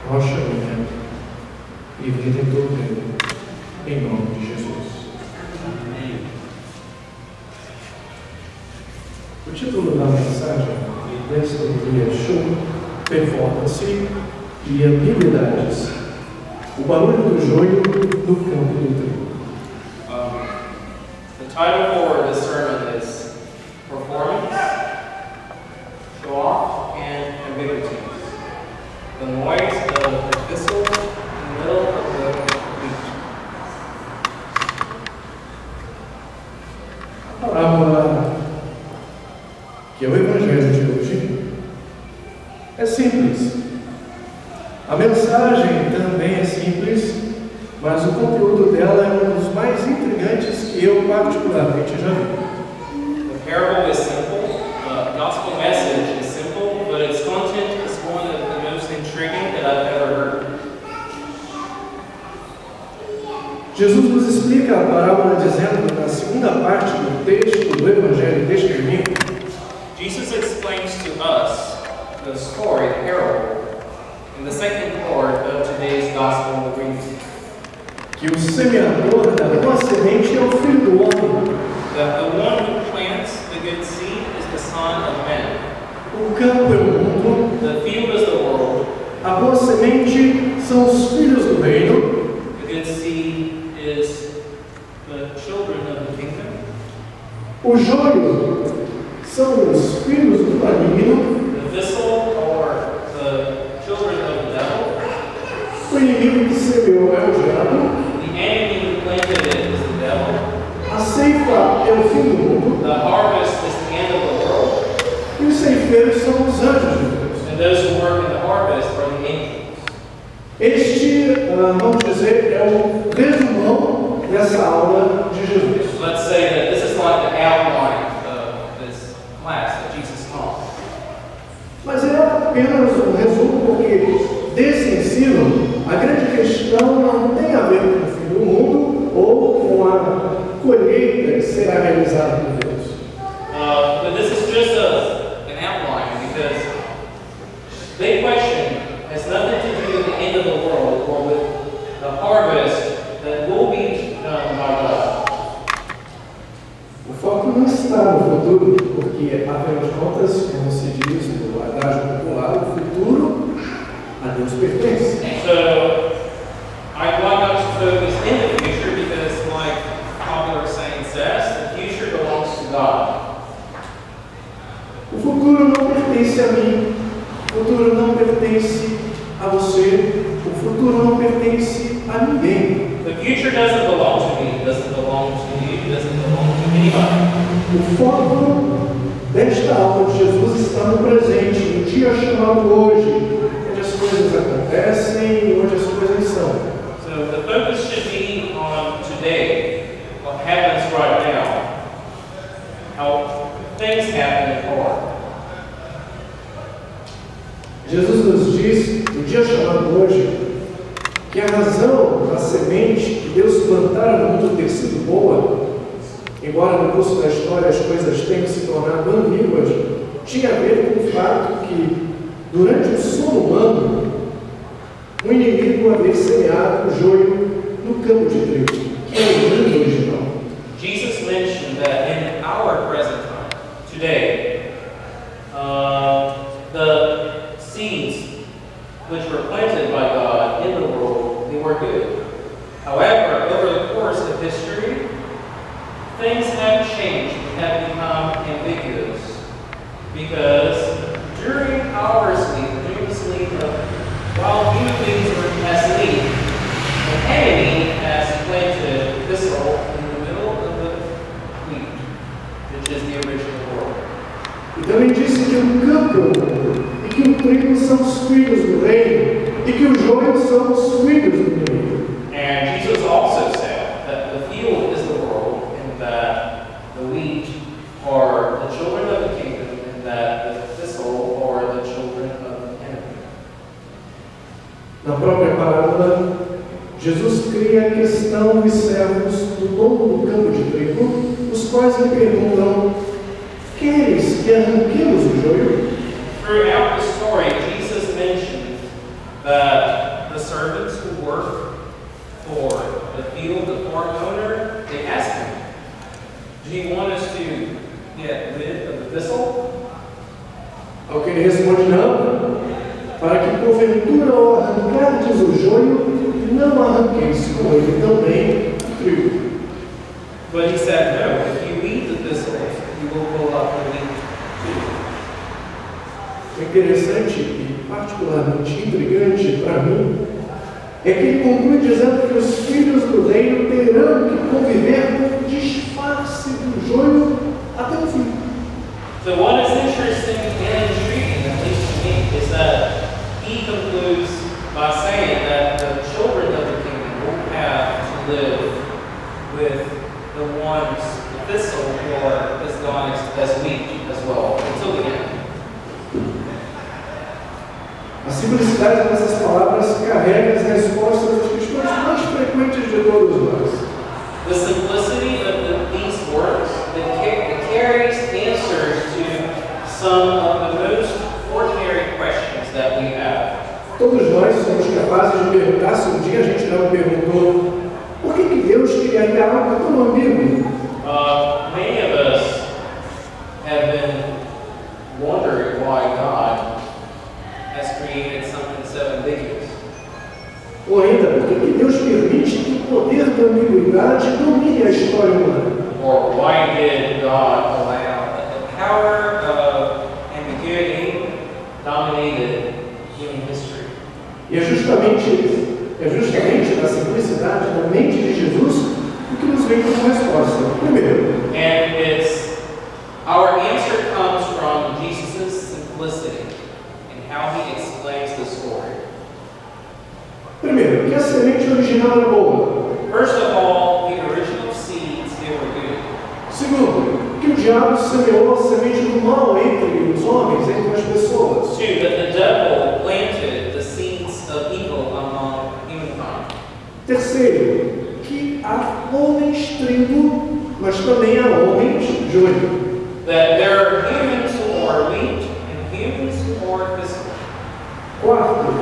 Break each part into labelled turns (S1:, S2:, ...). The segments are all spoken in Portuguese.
S1: rocha minha e redentor meu, em nome de Jesus. O título da mensagem desta dia show, performance e habilidades. O barulho do joio no campo do trigo.
S2: The title for this sermon is Performance, Show Off, and Ambiguities. The noise of the thistle in the middle of the wheat.
S1: A parábola que é o Evangelho de hoje é simples. A mensagem também é simples, mas o conteúdo dela é um dos mais intrigantes que eu particularmente já vi.
S2: The parable is simple. The gospel message is simple, but its content is one of the most intriguing that I've ever heard.
S1: Jesus nos explica a parábola dizendo, na segunda parte do texto do Evangelho deste domingo,
S2: Jesus explains to us the story, the parable, in the second part of today's gospel reading.
S1: que o semeador da boa semente é o Filho do Homem.
S2: That the one who plants the good seed is the Son of Man.
S1: O campo é o mundo,
S2: The field is the world.
S1: a boa semente são os filhos do reino,
S2: The good seed is the children of the kingdom.
S1: o joio são os filhos do maligno,
S2: The thistle are the children of the devil.
S1: o inimigo que semeou é o diabo,
S2: The enemy who planted it is the devil.
S1: a ceifa é o fim do mundo,
S2: The harvest is the end of the world.
S1: e os ceifeiros são os anjos de Deus.
S2: And those who work in the harvest are the angels.
S1: Este, vamos dizer, é o resumão dessa aula de Jesus.
S2: Let's say that this is like the outline of this class that Jesus taught.
S1: Mas é apenas um resumo, porque desse ensino, a grande questão não tem a ver com o fim do mundo ou com a colheita que será realizada por Deus.
S2: But this is just an outline because the big question has nothing to do with the end of the world or with the harvest that will be done by God.
S1: O foco não está no futuro, porque, afinal de contas, como se diz no adágio popular, o futuro a Deus pertence.
S2: So I want us to focus in the future because, like popular saying says, the future belongs to God.
S1: O futuro não pertence a mim, o futuro não pertence a você, o futuro não pertence a ninguém.
S2: The future doesn't belong to me, it doesn't belong to you, it doesn't belong to anybody.
S1: O foco desta aula de Jesus está no presente, no dia chamado hoje, onde as coisas acontecem e onde as coisas são.
S2: So the focus should be on today, what happens right now, how things happen in part.
S1: Jesus nos diz, no dia chamado hoje, que a razão da semente que Deus plantara no mundo ter sido boa, embora no curso da história as coisas tenham se tornado ambíguas, tinha a ver com o fato que, durante o sono humano, o inimigo havia semeado o joio no campo de trigo, que é o mundo original.
S2: Jesus mentioned that in our present time, today, the seeds which were planted by God in the world, they were good. However, over the course of history, things have changed and have become ambiguous because during our sleep, during the sleep of while human beings were asleep, the enemy has planted thistle in the middle of the wheat, which is the original world.
S1: E também disse que o campo é o mundo, e que o trigo são os filhos do reino, e que o joio são os filhos do inimigo.
S2: And Jesus also said that the field is the world, and that the wheat are the children of the kingdom, and that the thistle are the children of the enemy.
S1: Na própria parábola, Jesus cria a questão dos servos do dono do campo de trigo, os quais lhe perguntam: queres que arranquemos o joio?
S2: Throughout the story, Jesus mentioned that the servants who work for the field, the farm owner, they asked him, do you want us to get rid of the thistle?
S1: Ao que ele responde, não, para que porventura ao arrancardes o joio, não arranqueis com ele também o trigo.
S2: But he said, no, if you eat the thistles, you will pull up the wheat too.
S1: O interessante e particularmente intrigante para mim é que ele conclui dizendo que os filhos do reino terão que conviver com o disfarce do joio até o fim.
S2: So what is interesting and intriguing, at least to me, is that he concludes by saying that the children of the kingdom won't have to live with the ones, the thistle or as gone as wheat as well, until the end.
S1: A simplicidade dessas palavras carrega as respostas às questões mais frequentes de todos nós.
S2: The simplicity of these words, it carries answers to some of the most ordinary questions that we have.
S1: Todos nós somos capazes de perguntar, se um dia a gente não perguntou, por que Deus criaria algo tão ambíguo?
S2: Many of us have been wondering why God has created something so ambiguous.
S1: Ou ainda, por que Deus permite que o poder da ambiguidade domine a história humana?
S2: Or why did God allow the power of ambiguity dominated human history?
S1: E é justamente na simplicidade da mente de Jesus o que nos vem como resposta. Primeiro,
S2: And our answer comes from Jesus' simplicity and how he explains the story.
S1: que a semente original era boa.
S2: First of all, the original seeds, they were good.
S1: Segundo, que o diabo semeou a semente do mal entre os homens, entre as pessoas.
S2: Two, that the devil planted the seeds of evil among humankind.
S1: Terceiro, que há homens trigo, mas também há homens joio.
S2: That there are humans who are wheat and humans who are thistle.
S1: Quarto,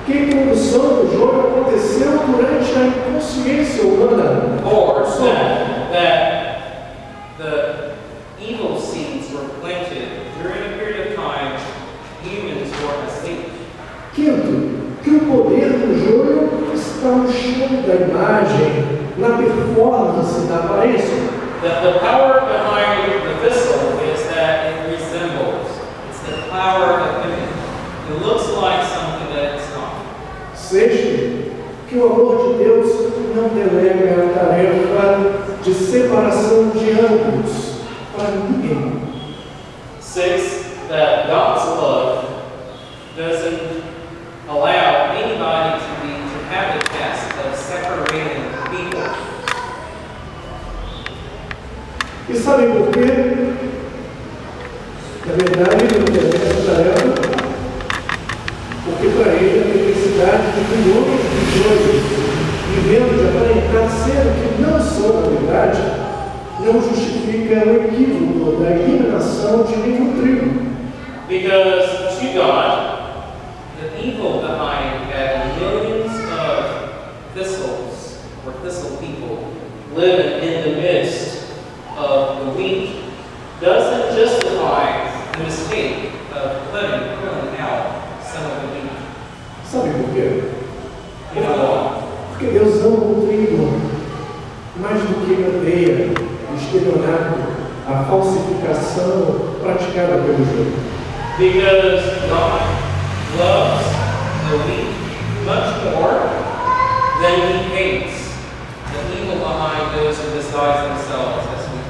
S1: que a introdução do joio aconteceu durante a inconsciência humana.
S2: Or that the evil seeds were planted during a period of time humans were asleep.
S1: Quinto, que o poder do joio está no show da imagem, na performance da aparência.
S2: That the power behind the thistle is that it resembles. It's the power of image. It looks like something that it's not.
S1: Sexto, que o amor de Deus não delega a tarefa de separação de ambos para ninguém.
S2: Six, that God's love doesn't allow anybody to have the task of separating people.
S1: E sabem por quê? Na verdade, ele não delega essa tarefa porque para ele a necessidade de milhões de joios, vivendo de aparentar ser o que não são na verdade, não justifica o equívoco da eliminação de nenhum trigo.
S2: Because to God, the evil behind having millions of thistles or thistle people living in the midst of the wheat doesn't justify the mistake of pulling out some of the wheat.
S1: Sabe por quê?
S2: You know why?
S1: Porque Deus ama o trigo mais do que odeia o estelionato, a falsificação praticada pelo joio.
S2: Because God loves the wheat much more than He hates the evil behind those who disguise themselves as wheat.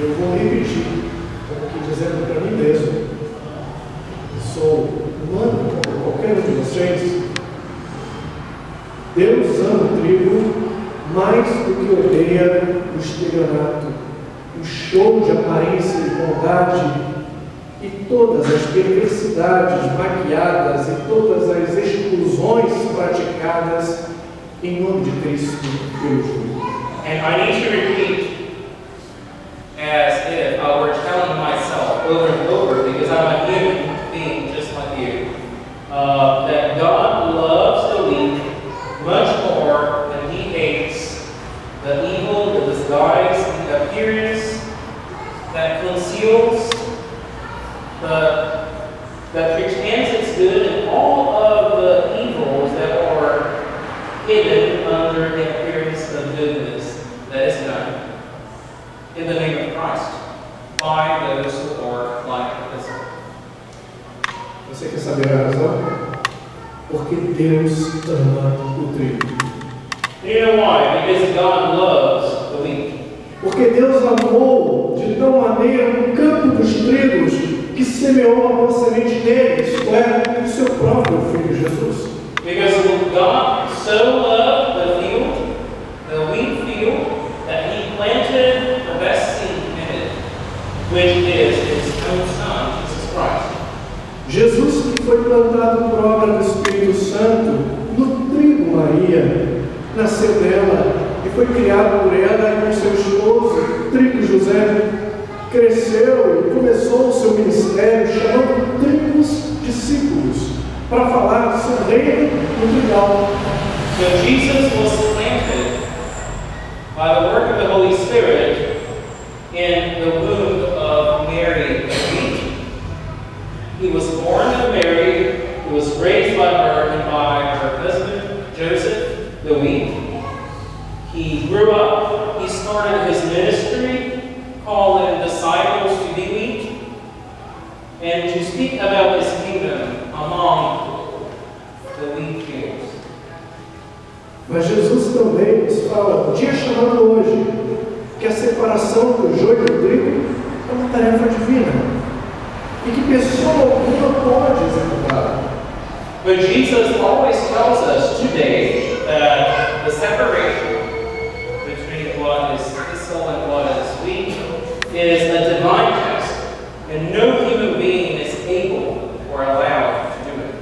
S1: Eu vou repetir, como que dizendo para mim mesmo, sou humano como qualquer um de vocês. Deus ama o trigo mais do que odeia o estelionato, o show de aparência e bondade e todas as perversidades maquiadas e todas as exclusões praticadas em nome de Cristo pelo juízo.
S2: And I need to repeat as if I were telling myself over and over, because I'm a human being just like you, that God
S1: Porque Deus ama o trigo.
S2: You know why? Because God loves the wheat.
S1: Porque Deus amou de tal maneira no campo dos trigos que semeou a boa semente nele, isto é, o seu próprio Filho Jesus.
S2: Because God so loved the field, the wheat field, that He planted the best seed in it, which is His own Son, Jesus Christ.
S1: Jesus, que foi plantado por obra do Espírito Santo no trigo Maria, nasceu dela e foi criado por ela e com seu esposo, trigo José, cresceu e começou o seu ministério chamando trigos discípulos para falar do seu reino no trigal.
S2: So Jesus was planted by the work of the Holy Spirit in the womb of Mary the wheat. He was born of Mary, he was raised by her and by her husband Joseph the wheat. He grew up, he started his ministry, calling disciples to be wheat and to speak about his kingdom among the wheat fields.
S1: Mas Jesus também nos fala, um dia chamado hoje, que a separação do joio do trigo é uma tarefa divina e que pessoa alguma pode executá-la.
S2: But Jesus always tells us today that the separation between what is thistle and what is wheat is a divine test, and no human being is able or allowed to do it.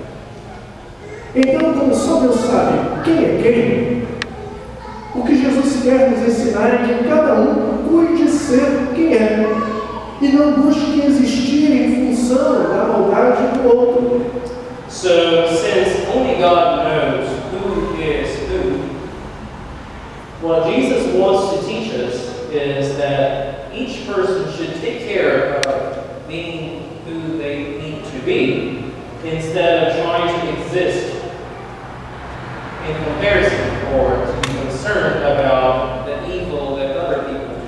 S1: Então, como só Deus sabe quem é quem, o que Jesus quer nos ensinar é que cada um cuide de ser quem é e não busque existir em função da maldade do outro.
S2: So, since only God knows who is who, what Jesus wants to teach us is that each person should take care of being who they need to be instead of trying to exist in comparison or to be concerned about the evil that other people do.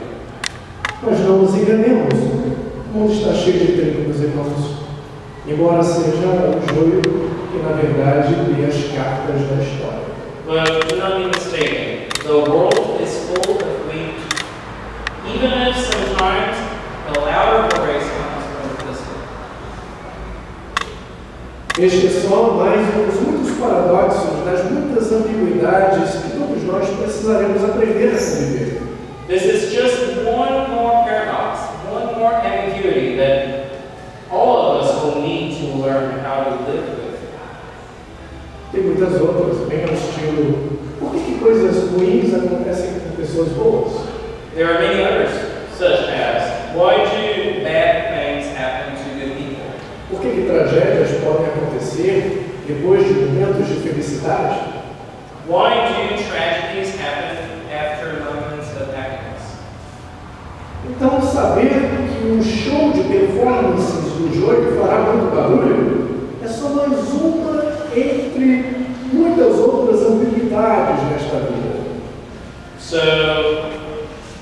S1: Mas não nos enganemos, o mundo está cheio de trigo, meus irmãos, embora seja um joio que na verdade lê as cartas da história.
S2: But do not be mistaken, the world is full of wheat, even if sometimes the louder voice comes from the thistle.
S1: Este é só mais um dos muitos paradoxos, das muitas ambiguidades que todos nós precisaremos aprender a conviver.
S2: This is just one more paradox, one more ambiguity that all of us will need to learn how to live with.
S1: Tem muitas outras, bem ao estilo, por que coisas ruins acontecem com pessoas boas?
S2: There are many others, such as, why do bad things happen to good people?
S1: Por que tragédias podem acontecer depois de momentos de felicidade?
S2: Why do tragedies happen after moments of happiness?
S1: Então, saber que um show de performances do joio fará muito barulho é só mais uma entre muitas outras ambiguidades nesta vida.
S2: So,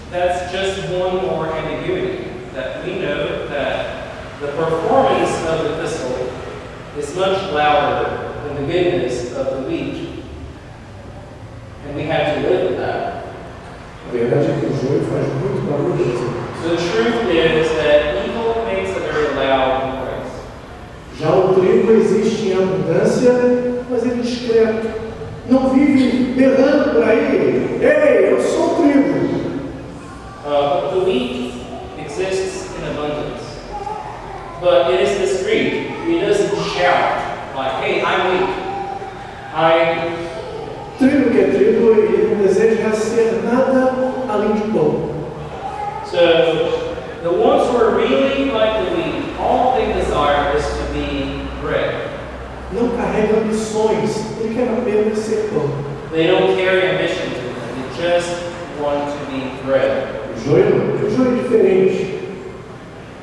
S2: that's just one more ambiguity, that we know that the performance of the thistle is much louder than the goodness of the wheat. And we have to live with that.
S1: A verdade é que o joio faz muito barulho, meus irmãos.
S2: The truth is that evil makes a very loud noise.
S1: Já o trigo existe em abundância, mas é discreto. Não vive berrando por aí. Ei, eu sou o trigo.
S2: But the wheat exists in abundance. But it is discreet. It doesn't shout like, hey, I'm wheat.
S1: Trigo que é trigo, ele não deseja ser nada além de pão.
S2: So, the ones who are really like the wheat, all they desire is to be bread.
S1: Não carrega ambições, ele quer apenas ser pão.
S2: They don't carry ambitions with them. They just want to be bread.
S1: O joio é diferente.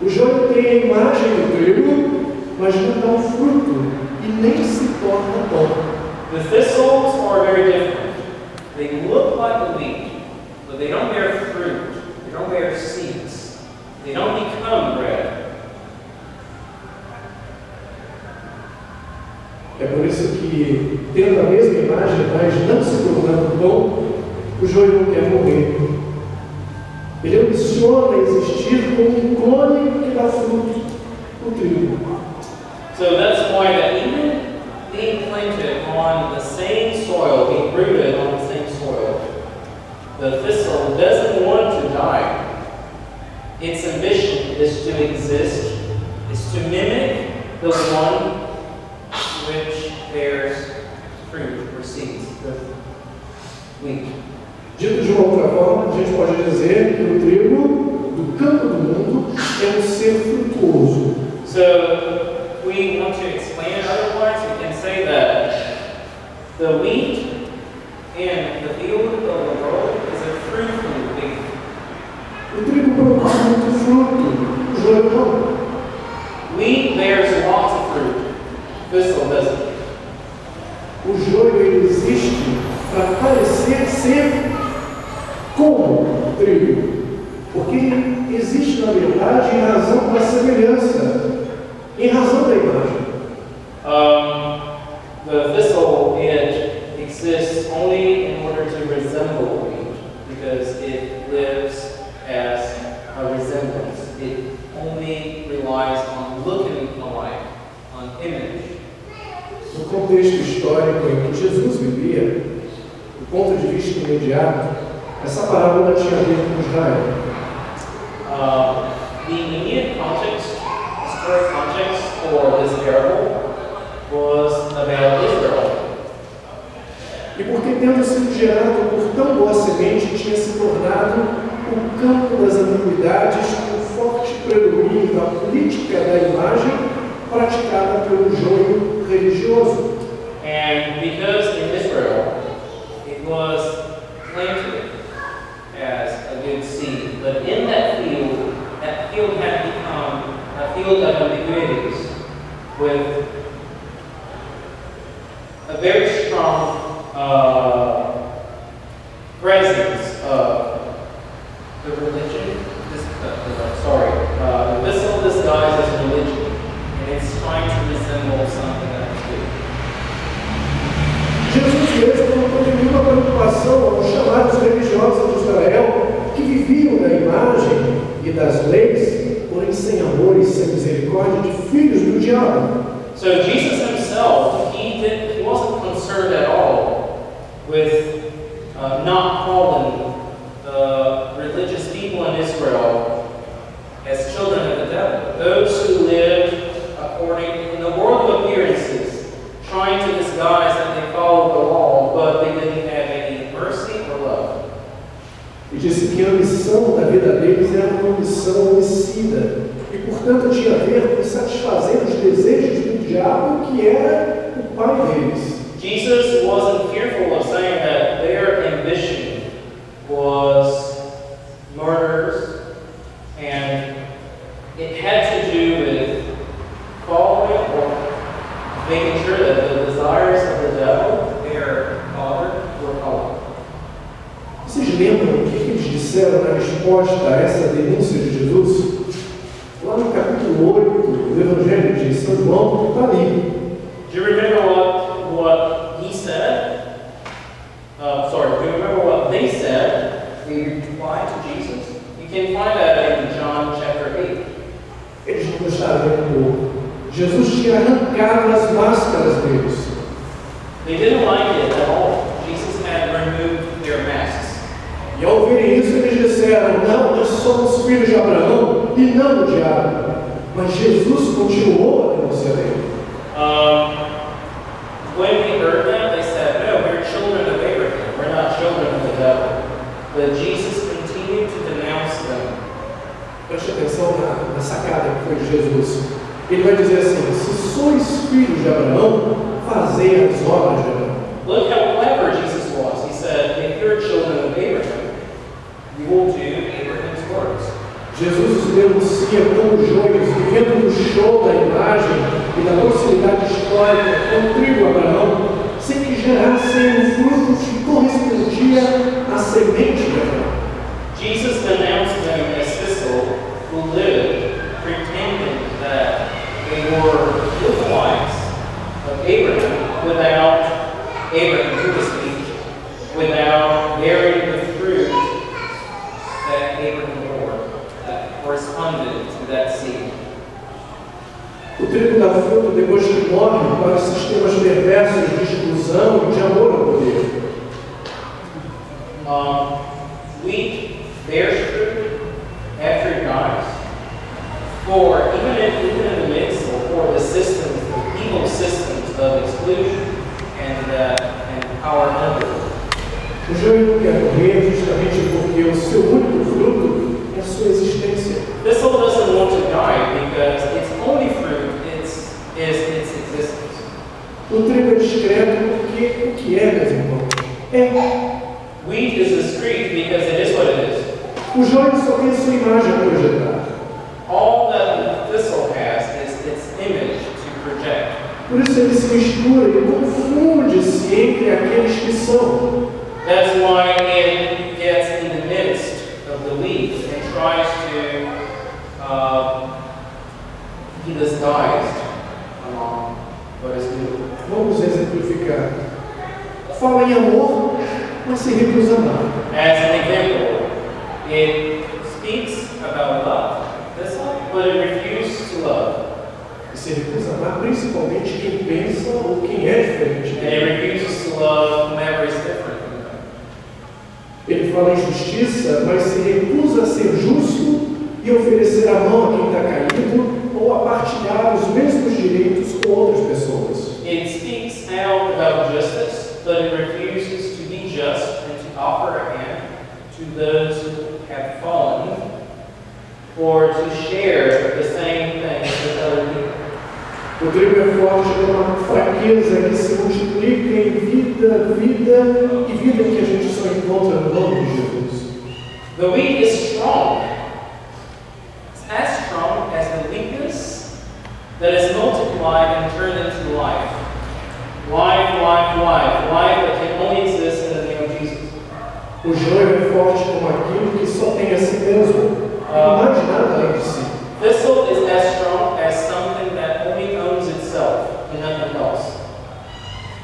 S1: O joio tem a imagem do trigo, mas não dá um fruto e nem se torna pão.
S2: The thistles are very different. They look like the wheat, but they don't bear fruit. They don't bear seeds. They don't become bread.
S1: É por isso isso que, tendo a mesma imagem, mas não se tornando pão, o joio não quer morrer. Ele ambiciona existir como um clone que dá fruto, o trigo.
S2: So that's why that even being planted on the same soil, being rooted on the same soil, the thistle doesn't want to die. Its ambition is to exist, is to mimic the one which bears fruit or seeds, the wheat.
S1: Dito de uma outra forma, a gente pode dizer que o trigo do campo do mundo é um ser frutuoso.
S2: So, we want to explain it otherwise, we can say that the wheat in the field of the world is a fruitful wheat.
S1: O trigo produz muito fruto, o joio não.
S2: Wheat bears lots of fruit. Thistle doesn't.
S1: O joio ele existe para parecer ser como o trigo, porque existe na verdade em razão da semelhança, em razão da imagem.
S2: The thistle, it exists only in order to resemble wheat, because it lives as a resemblance. It only relies on looking alike, on image.
S1: No contexto histórico em que Jesus vivia, do ponto de vista imediato, essa parábola tinha a ver com Israel.
S2: The immediate context, historic context for this parable was about Israel.
S1: E porque, tendo sido gerado por tão boa semente, tinha se tornado o campo das ambiguidades com forte predomínio da política da imagem praticada pelo joio religioso.
S2: And because in Israel it was planted as a good seed, but in that field had become a field of ambiguities with a very strong presence of the religion. The thistle disguised as religion, and it's trying to resemble something that is good.
S1: Jesus mesmo não teve nenhuma preocupação aos chamados religiosos de Israel que viviam da imagem e das leis, porém sem amor e sem misericórdia, de filhos do diabo.
S2: So Jesus himself, he wasn't concerned at all with not calling the religious people in Israel as children of the devil. Those who lived according in the world of appearances, trying to disguise that they followed the law, but they didn't have any mercy or love.
S1: E disse que a missão da vida deles era uma missão homicida e, portanto, tinha a ver com satisfazer os desejos do diabo, que era o pai deles.
S2: Jesus wasn't fearful of saying that their ambition was murders, and it had to do with following or making sure that the desires of the devil, their father, were followed.
S1: Vocês lembram o que eles disseram na resposta a essa denúncia de Jesus? Lá no capítulo 8 do Evangelho de São João, está ali.
S2: Do you remember what he said? Do you remember what they said? They replied to Jesus. You can find that in John chapter 8.
S1: Eles não gostaram nem um pouco. Jesus tinha arrancado as máscaras deles.
S2: They didn't like it at all. Jesus had removed their masks.
S1: E ao ouvirem isso, eles disseram: não, nós somos filhos de Abraão e não do diabo. Mas Jesus continuou a denunciar ele.
S2: When we heard that, they said, no, we're children of Abraham. We're not children of the devil. But Jesus continued to denounce them.
S1: Preste atenção na sacada que foi de Jesus. Ele vai dizer assim: se sois filhos de Abraão, fazei as obras de Abraão.
S2: Look how clever Jesus was. He said, if you're children of Abraham, you will do Abraham's works.
S1: Jesus os denuncia como joios, vivendo no show da imagem e da docilidade histórica com o trigo Abraão, sem que gerassem um fruto que correspondia à semente de Abraão.
S2: Jesus denounced them as thistle who lived pretending that they were lookalikes of Abraham, but
S1: dá fruto depois que morre para os sistemas perversos de exclusão e de amor ao poder.
S2: Wheat bears fruit after it dies. For even in the midst of the systems, the evil systems of exclusion and power under.
S1: O joio não quer morrer justamente porque o seu único fruto é a sua existência.
S2: Thistle doesn't want to die because its only fruit is its existence.
S1: O trigo é discreto porque o que é, meus irmãos? É.
S2: Wheat is discreet because it is what it is.
S1: O joio só tem a sua imagem a projetar.
S2: All that the thistle has is its image to project.
S1: Por isso ele se mistura e confunde-se entre aqueles que são.
S2: That's why it gets in the midst of the wheat and tries to be disguised among what is new.
S1: Vamos exemplificar. Fala em amor, mas se recusa a amar.
S2: As an example, it speaks about love, but it refuses to love.
S1: E se recusa a amar principalmente quem pensa ou quem é diferente
S2: And
S1: dele.
S2: it refuses to love whomever is different from them.
S1: Ele fala em justiça, mas se recusa a ser justo e oferecer a mão a quem está caído ou a partilhar os mesmos direitos com outras pessoas.
S2: It speaks out about justice, but it refuses to be just and to offer a hand to those who have fallen or to share the same things with other people.
S1: O trigo é forte com uma fraqueza que se multiplica em vida e vida que a gente só encontra no nome de Jesus.
S2: The wheat is strong. It's as strong as the weakness that is multiplied and turned into life. Life that can only exist in the name of Jesus.
S1: O joio é forte como aquilo que só tem a si mesmo, não mais nada além de si.
S2: Thistle is as strong as something that only owns itself and nothing else.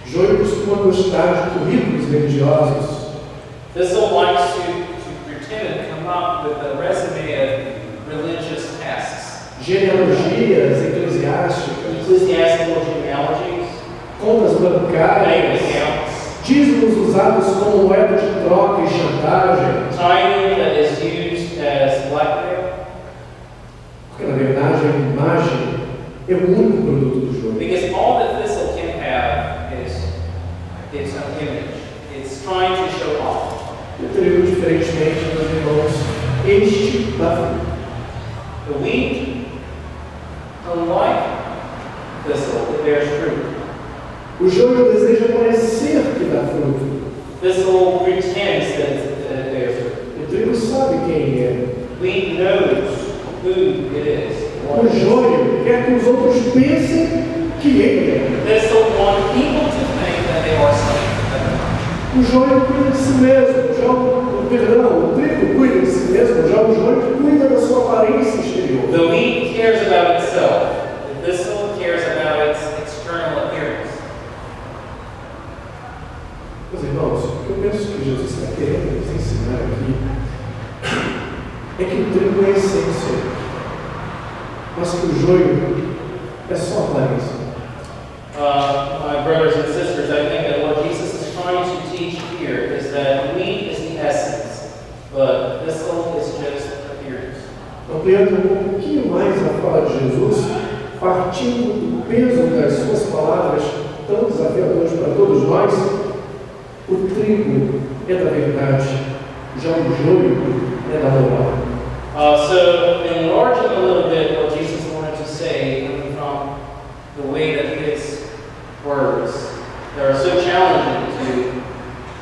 S1: Joio costuma gostar de currículos religiosos.
S2: Thistle likes to pretend and come up with a resume of religious tasks,
S1: Genealogias eclesiásticas,
S2: ecclesiastical genealogies,
S1: contas
S2: bank
S1: bancárias,
S2: accounts,
S1: dízimos usados como moeda de troca e chantagem,
S2: tithing that is used as blackmail.
S1: porque na verdade a imagem é o único produto do joio.
S2: Because all that thistle can have is its own image. It's trying to show off.
S1: O trigo, diferentemente, meus irmãos, este dá fruto.
S2: The wheat, unlike thistle, it bears fruit.
S1: O joio deseja parecer que dá fruto.
S2: Thistle pretends that it bears fruit.
S1: O trigo sabe quem é.
S2: Wheat knows who it is.
S1: O joio quer que os outros pensem que ele é.
S2: Thistle wants people to think that they are something that they're not.
S1: O joio cuida de si mesmo. O trigo cuida de si mesmo. Já o joio cuida da sua aparência exterior.
S2: The wheat cares about itself. The thistle cares about its external appearance.
S1: Meus irmãos, o que eu penso que Jesus está querendo nos ensinar aqui é que o trigo é a essência, mas que o joio é só a aparência.
S2: My brothers and sisters, I think that what Jesus is trying to teach here is that wheat is the essence, but thistle is just appearance.
S1: Ampliando um pouquinho mais a fala de Jesus, partindo do peso das suas palavras tão desafiadoras para todos nós, o trigo é da verdade, já o joio é da moral.
S2: So, enlarging a little bit what Jesus wanted to say coming from the way that his words that are so challenging to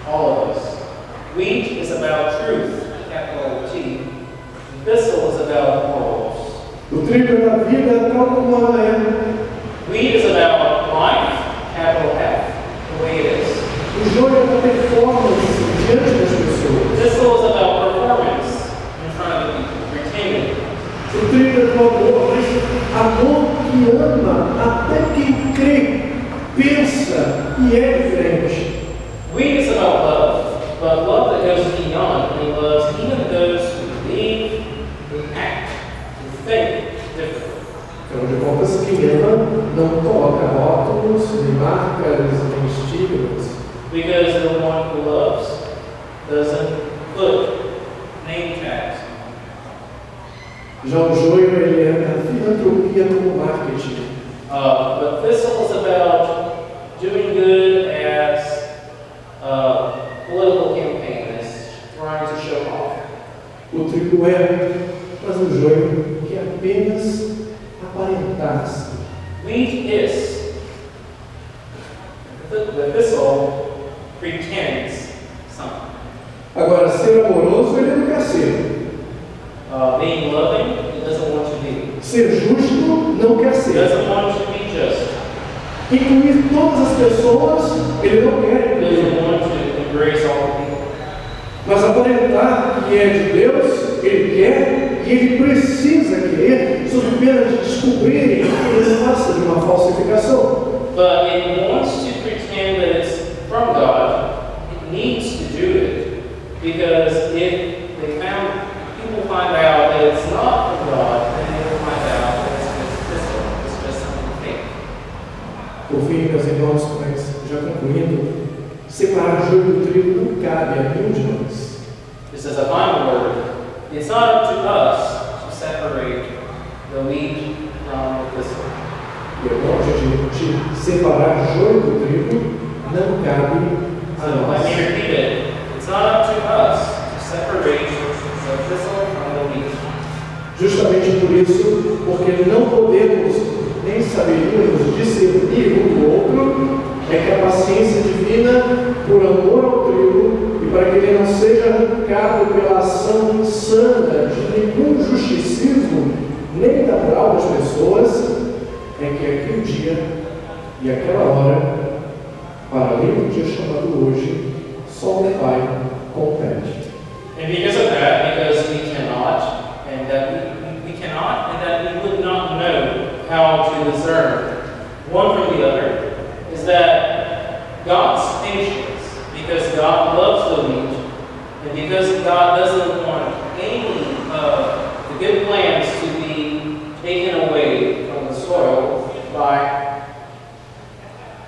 S2: all of us. Wheat is about truth, capital T. Thistle is about morals.
S1: O trigo é da vida tal como ela é.
S2: Wheat is about life, capital F, the way it is.
S1: O joio é da performance diante das pessoas.
S2: Thistle is about performance in front of the people, pretending.
S1: O trigo é do amor, mas amor que ama até quem crê, pensa e é diferente.
S2: Wheat is about love, but love that goes beyond and loves even those who believe, who act, who think differently.
S1: Afinal de contas, quem ama
S2: Because the one who loves doesn't put name tags.
S1: Já o joio, ele é a filantropia como marketing.
S2: But thistle is about doing good as a political campaign, as trying to show off.
S1: O trigo é, mas o joio quer apenas aparentar-se.
S2: Wheat is. The thistle pretends something.
S1: Agora, ser amoroso, ele não quer ser.
S2: Being loving, he doesn't want to be.
S1: Ser justo, não quer
S2: He
S1: ser.
S2: doesn't want to be just.
S1: Incluir todas as pessoas, ele não quer
S2: He
S1: incluir.
S2: doesn't want to embrace all people.
S1: Mas aparentar que é de Deus, ele quer e ele precisa querer, sob pena de descobrirem que ele passa de uma falsificação.
S2: But it wants to pretend that it's from God. It needs to do it. Because if people find out that it's not from God, then they will find out that it's just thistle. It's just something fake.
S1: Por fim, meus irmãos, mas já concluindo, separar joio do trigo não cabe a nenhum de nós.
S2: This is a final word. It's not up to us to separate the wheat from the thistle.
S1: E é longe de separar joio do trigo, não cabe a
S2: So let me
S1: nós.
S2: repeat it. It's not up to us to separate the thistle from the wheat.
S1: Justamente por isso, porque não podemos nem saberíamos discernir um do outro, é que a paciência divina, por amor ao trigo, e para que ele não seja arrancado pela ação insana de nenhum justicismo, nem natural das pessoas, é que aquele dia e aquela hora, para além do dia chamado hoje, só o Pai compete.
S2: And because of that, because we cannot, and that we cannot, and that we would not know how to discern one from the other, is that God's patience, because God loves the wheat, and because God doesn't want any of the good plans to be taken away from the soil by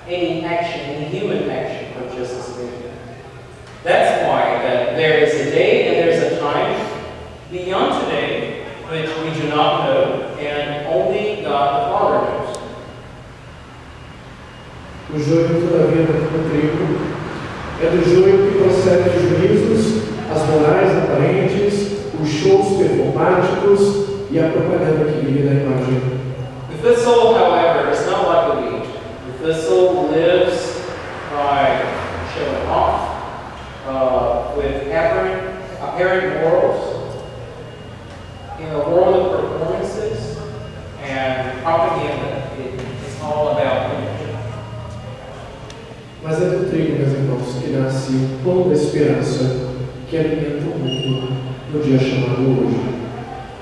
S2: any action, any human action of justice making. That's why that there is a day and there's a time beyond today which we do not know, and only God the Father knows.
S1: O joio, todavia, do trigo é do joio que procede dos juízos, as morais aparentes, os shows performáticos e a propaganda que vive da imagem.
S2: The thistle, however, is not like the wheat. The thistle lives by showing off, with apparent morals, in a world of performances and propaganda. It's all about image.
S1: Mas é do trigo, meus irmãos, que nasce o pão da esperança que alimenta o mundo no dia chamado hoje.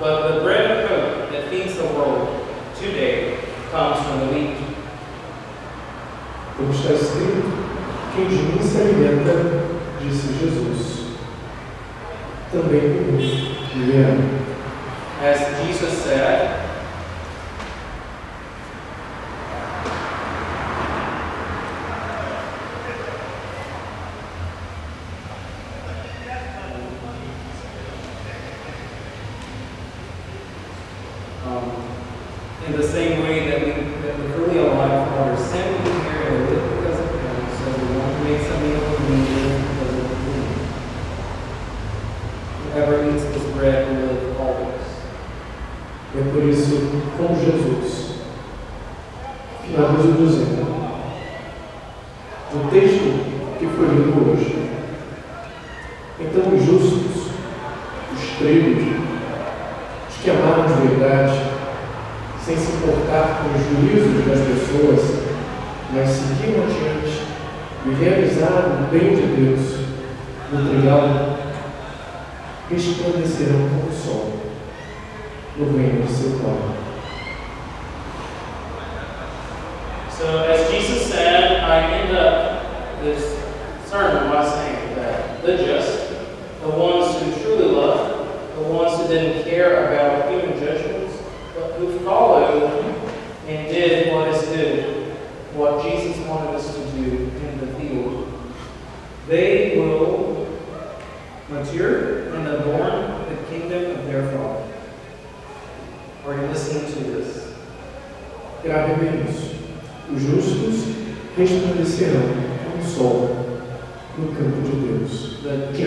S2: But the bread of hope that feeds the world today comes from the wheat.
S1: Como está escrito, quem de mim se alimenta, disse Jesus, também comigo viverá.
S2: As Jesus said, in the same way that the early alive Father sent me here to live because of him, so the one who makes a meal for me lives because of me. Whoever eats this bread will live always.
S1: É por isso, como Jesus, finalizo dizendo, no texto que foi lido hoje, então os justos, os trigos, os que amaram de verdade, sem se importar com os juízos das pessoas, mas seguiram adiante e realizaram o bem de Deus no trigal, resplandecerão como o sol no reino de seu Pai.
S2: So as Jesus said, I end up this sermon by saying that the just, the ones who truly love, the ones who didn't care about human judgments, but who followed and did what is good, what Jesus wanted us to do in the field, they will mature and adorn the kingdom of their Father. Are you listening to this?
S1: Gravem isso. Os justos resplandecerão como o sol no campo de Deus.
S2: The
S1: Quem